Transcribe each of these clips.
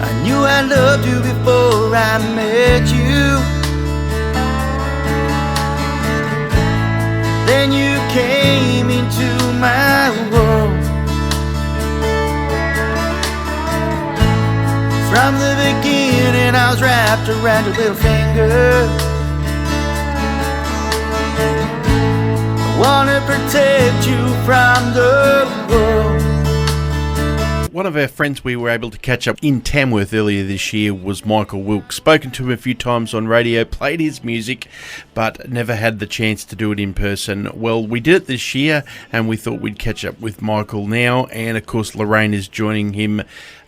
I knew I loved you before I met you. Then you came into my world. From the beginning I was wrapped around your little finger. I wanna protect you from the world. One of our friends we were able to catch up in Tamworth earlier this year was Michael Wilks. Spoken to him a few times on radio, played his music, but never had the chance to do it in person. Well, we did it this year, and we thought we'd catch up with Michael now. And, of course, Lorraine is joining him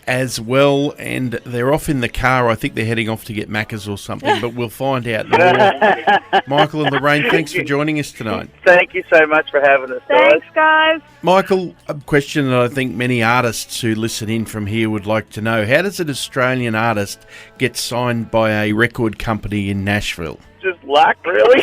as well, and they're off in the car. I think they're heading off to get Macca's or something, but we'll find out more. Michael and Lorraine, thanks for joining us tonight. Thank you so much for having us, guys. Thanks, guys. Michael, a question that I think many artists who listen in from here would like to know. How does an Australian artist get signed by a record company in Nashville? Just luck, really.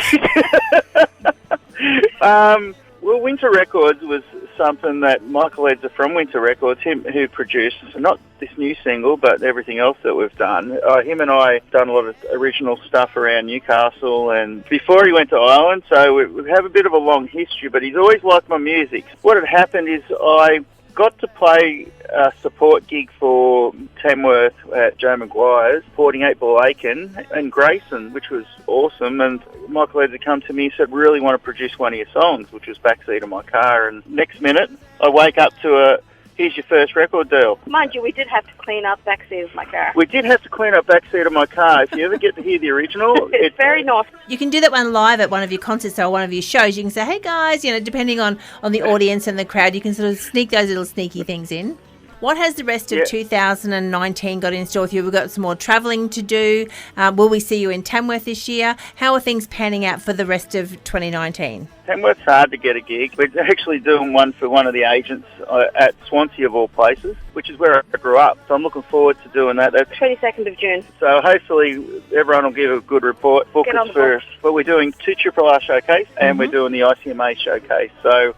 Well, Winter Records was something that Michael Edser from Winter Records, him who produced, not this new single, but everything else that we've done. Him and I done a lot of original stuff around Newcastle, and before he went to Ireland, so we have a bit of a long history, but he's always liked my music. What had happened is I got to play a support gig for Tamworth at Joe Maguire's, supporting 8 Ball Aiken and Grayson, which was awesome. And Michael had to come to me and said, really want to produce one of your songs, which was Backseat of My Car. And next minute, I wake up to a, here's your first record deal. Mind you, we did have to clean up Backseat of My Car. We did have to clean up Backseat of My Car. If you ever get to hear the original... it's very nice. You can do that one live at one of your concerts or one of your shows. You can say, hey guys, depending on the audience and the crowd, you can sort of sneak those little sneaky things in. What has the rest of 2019 got in store for you? We've got some more travelling to do. Will we see you in Tamworth this year? How are things panning out for the rest of 2019? Tamworth's hard to get a gig. We're actually doing one for one of the agents at Swansea, of all places, which is where I grew up. So I'm looking forward to doing that. That's 22nd of June. So hopefully everyone will give a good report. Book us first. But we're doing 2 RRR showcase and we're doing the ICMA showcase. So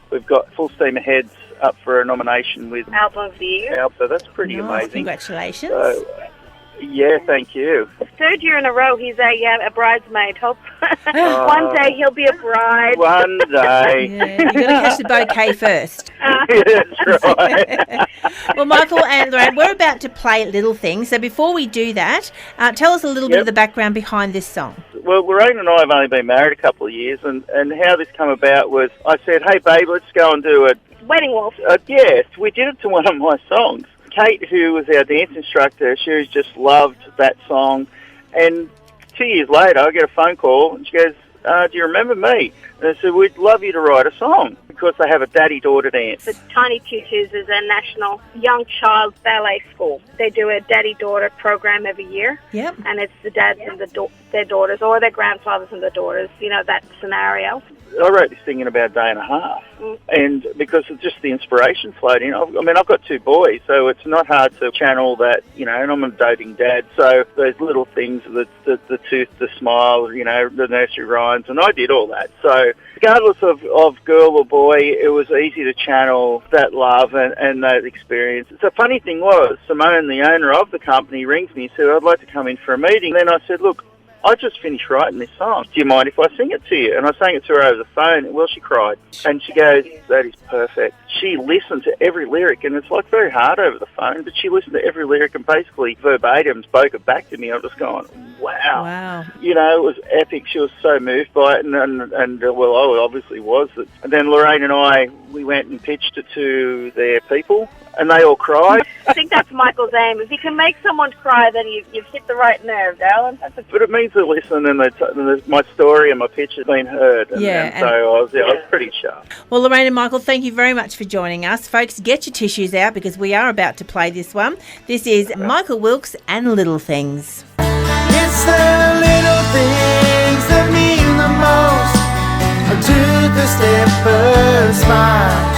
we've got full steam ahead up for a nomination with Album of the Year. So that's pretty amazing. Congratulations. So, yeah, thank you. 3rd year in a row, he's a bridesmaid. Hope one day he'll be a bride. One day. Yeah, you've got to catch the bouquet first. That's right. Well, Michael and Lorraine, we're about to play Little Things. So before we do that, tell us a little bit of the background behind this song. Well, Lorraine and I have only been married a couple of years, and how this came about was I said, hey, babe, let's go and do a Wedding Waltz. Yes, we did it to one of my songs. Kate, who was our dance instructor, she just loved that song. And 2 years later, I get a phone call, and she goes, do you remember me? And I said, we'd love you to write a song, because they have a daddy-daughter dance. The Tiny Tutus is a national young child ballet school. They do a daddy-daughter program every year. Yep. And it's the dads and their daughters, or their grandfathers and their daughters, that scenario. I wrote this thing in about a day and a half, and because of just the inspiration flowed in. I've got 2 boys, so it's not hard to channel that, and I'm a doting dad, so those little things, the tooth, the smile, the nursery rhymes, and I did all that. So regardless of girl or boy, it was easy to channel that love and that experience. The funny thing was, Simone, the owner of the company, rings me and said, I'd like to come in for a meeting. And then I said, look, I just finished writing this song. Do you mind if I sing it to you? And I sang it to her over the phone. Well, she cried. And she goes, that is perfect. She listened to every lyric, and it's very hard over the phone, but she listened to every lyric and basically verbatim spoke it back to me. I was just going, wow. Wow. It was epic. She was so moved by it, and I obviously was. And then Lorraine and I, we went and pitched it to their people, and they all cried. I think that's Michael's aim. If you can make someone cry, then you've hit the right nerve, darling. But it means they listen, and my story and my pitch has been heard. And so I was pretty sharp. Well, Lorraine and Michael, thank you very much for joining us. Folks, get your tissues out because we are about to play this one. This is Michael Wilks and Little Things. It's the little things that mean the most. A tooth, a step, a smile.